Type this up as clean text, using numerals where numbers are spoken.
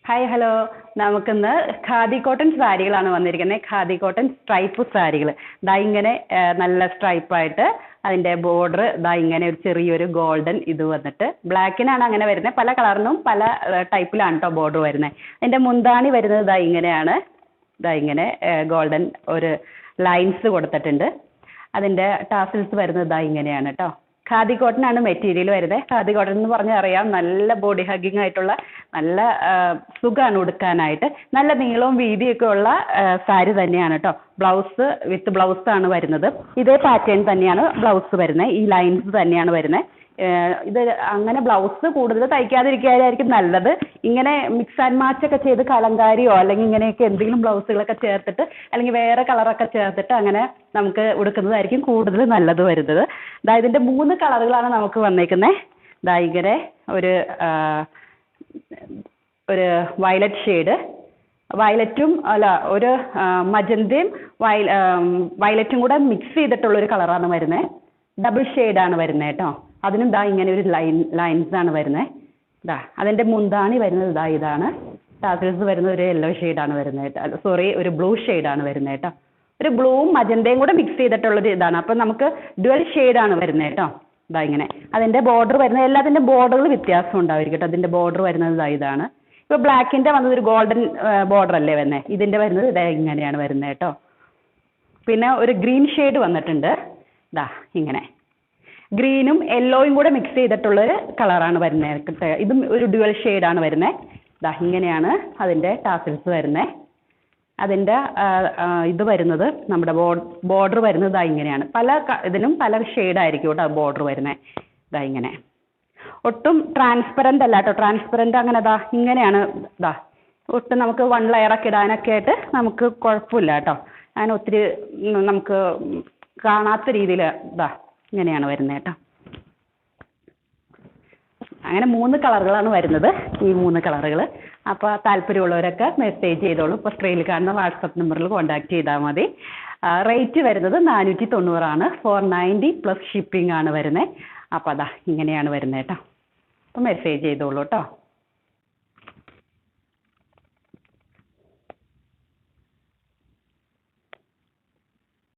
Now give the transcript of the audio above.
Hi hello. നമുക്കിന്ന് khadi cotton സാരികളാണ് വന്നിരിക്കുന്നത്. Khadi cotton stripe സാരികൾ. ദാ ഇങ്ങനെ നല്ല സ്ട്രൈപ്പായിട്ട് അതിൻ്റെ ബോർഡർ ദാ ഇങ്ങനെ ഒരു ചെറിയൊരു ഗോൾഡൻ ഇത് വന്നിട്ട് ബ്ലാക്കിനാണ് അങ്ങനെ വരുന്നത്. പല കളറിനും പല ടൈപ്പിലാണ് കേട്ടോ ബോർഡർ വരുന്നത്. അതിൻ്റെ മുന്താണി വരുന്നത് ദാ ഇങ്ങനെയാണ്. ദാ ഇങ്ങനെ ഗോൾഡൻ ഒരു ലൈൻസ് കൊടുത്തിട്ടുണ്ട്. അതിൻ്റെ ടാസിൽസ് വരുന്നത് ദാ ഇങ്ങനെയാണ് കേട്ടോ. ഖാദി കോട്ടൺ ആണ് മെറ്റീരിയൽ വരുന്നത്. ഖാദി കോട്ടൺ എന്ന് പറഞ്ഞാൽ അറിയാം, നല്ല ബോഡി ഹഗ്ഗിങ് ആയിട്ടുള്ള നല്ല സുഖമാണ് ഉടുക്കാനായിട്ട്. നല്ല നീളവും വീതിയൊക്കെ ഉള്ള സാരി തന്നെയാണ് കേട്ടോ. ബ്ലൗസ് വിത്ത് ബ്ലൗസ് ആണ് വരുന്നത്. ഇതേ പാറ്റേൺ തന്നെയാണ് ബ്ലൗസ് വരുന്നത്. ഈ ലൈൻസ് തന്നെയാണ് വരുന്നത്. ഇത് അങ്ങനെ ബ്ലൗസ് കൂടുതൽ തയ്ക്കാതിരിക്കുകയായിരിക്കും നല്ലത്. ഇങ്ങനെ മിക്സ് ആൻഡ് മാച്ച് ഒക്കെ ചെയ്ത് കലങ്കാരിയോ അല്ലെങ്കിൽ ഇങ്ങനെയൊക്കെ എന്തെങ്കിലും ബ്ലൗസുകളൊക്കെ ചേർത്തിട്ട് അല്ലെങ്കിൽ വേറെ കളറൊക്കെ ചേർത്തിട്ട് അങ്ങനെ നമുക്ക് ഉടുക്കുന്നതായിരിക്കും കൂടുതൽ നല്ലത് വരുന്നത്. ദാ ഇതിൻ്റെ 3 കളറുകളാണ് നമുക്ക് വന്നേക്കുന്നത്. ദാ ഇങ്ങനെ ഒരു വയലറ്റ് ഷെയ്ഡ്, വയലറ്റും അല്ല ഒരു മജന്തയും വയലറ്റും കൂടെ മിക്സ് ചെയ്തിട്ടുള്ളൊരു കളറാണ് വരുന്നത്. ഡബിൾ ഷെയ്ഡാണ് വരുന്നത് കേട്ടോ. അതിനും ദാ ഇങ്ങനെ ഒരു ലൈൻസ് ആണ് വരുന്നത്. ദാ അതിൻ്റെ മുന്താണി വരുന്നത് ദാ ഇതാണ്. ടാസിൽസ് വരുന്നത് ഒരു യെല്ലോ ഷെയ്ഡാണ് വരുന്നത് കേട്ടോ. സോറി, ഒരു ബ്ലൂ ഷെയ്ഡാണ് വരുന്നത് കേട്ടോ. ഒരു ബ്ലൂവും മജന്തയും കൂടെ മിക്സ് ചെയ്തിട്ടുള്ളൊരു ഇതാണ്. അപ്പം നമുക്ക് ഡ്യുവൽ ഷെയ്ഡാണ് വരുന്നത് കേട്ടോ. ഇതാ ഇങ്ങനെ അതിൻ്റെ ബോർഡർ വരുന്നത്, എല്ലാത്തിൻ്റെ ബോർഡറുകൾ വ്യത്യാസം ഉണ്ടായിരിക്കും കേട്ടോ. അതിൻ്റെ ബോർഡർ വരുന്നത് ഇതാ ഇതാണ്. ഇപ്പോൾ ബ്ലാക്കിൻ്റെ വന്നത് ഒരു ഗോൾഡൻ ബോർഡർ അല്ലേ വരുന്നത്. ഇതിൻ്റെ വരുന്നത് ഇതാ ഇങ്ങനെയാണ് വരുന്നത് കേട്ടോ. പിന്നെ ഒരു ഗ്രീൻ ഷെയ്ഡ് വന്നിട്ടുണ്ട്. ഇതാ ഇങ്ങനെ ഗ്രീനും യെല്ലോയും കൂടെ മിക്സ് ചെയ്തിട്ടുള്ളൊരു കളറാണ് വരുന്നത്. ഇതും ഒരു ഡ്യുവൽ ഷെയ്ഡാണ് വരുന്നത്. ഇതാ ഇങ്ങനെയാണ് അതിൻ്റെ ടാസിൽസ് വരുന്നത്. അതിൻ്റെ ഇത് വരുന്നത് നമ്മുടെ ബോർഡർ വരുന്നത് ഇതാ ഇങ്ങനെയാണ്. പല ഇതിനും പല ഷെയ്ഡായിരിക്കും കേട്ടോ ബോർഡർ വരുന്നത്. ഇതാ ഇങ്ങനെ ഒട്ടും ട്രാൻസ്പെറൻ്റ് അല്ല കേട്ടോ. ട്രാൻസ്പെറൻ്റ് അങ്ങനെ ഇതാ ഇങ്ങനെയാണ്. ഇതാ ഒട്ടും നമുക്ക് 1 ലെയറൊക്കെ ഇടാനൊക്കെ ആയിട്ട് നമുക്ക് കുഴപ്പമില്ല കേട്ടോ. അങ്ങനെ ഒത്തിരി നമുക്ക് കാണാത്ത രീതിയിൽ ഇതാ ഇങ്ങനെയാണ് വരുന്നത് കേട്ടോ. അങ്ങനെ 3 കളറുകളാണ് വരുന്നത്. ഈ 3 കളറുകൾ. അപ്പോൾ താല്പര്യമുള്ളവരൊക്കെ മെസ്സേജ് ചെയ്തോളൂ. ഇപ്പോൾ സ്ക്രീനിൽ കാണുന്ന വാട്സപ്പ് നമ്പറിൽ കോൺടാക്ട് ചെയ്താൽ മതി. റേറ്റ് വരുന്നത് 490 ആണ്. 490 പ്ലസ് ഷിപ്പിംഗ് ആണ് വരുന്നത്. അപ്പോൾ അതാ ഇങ്ങനെയാണ് വരുന്നത് കേട്ടോ. അപ്പോൾ മെസ്സേജ് ചെയ്തോളൂ കേട്ടോ.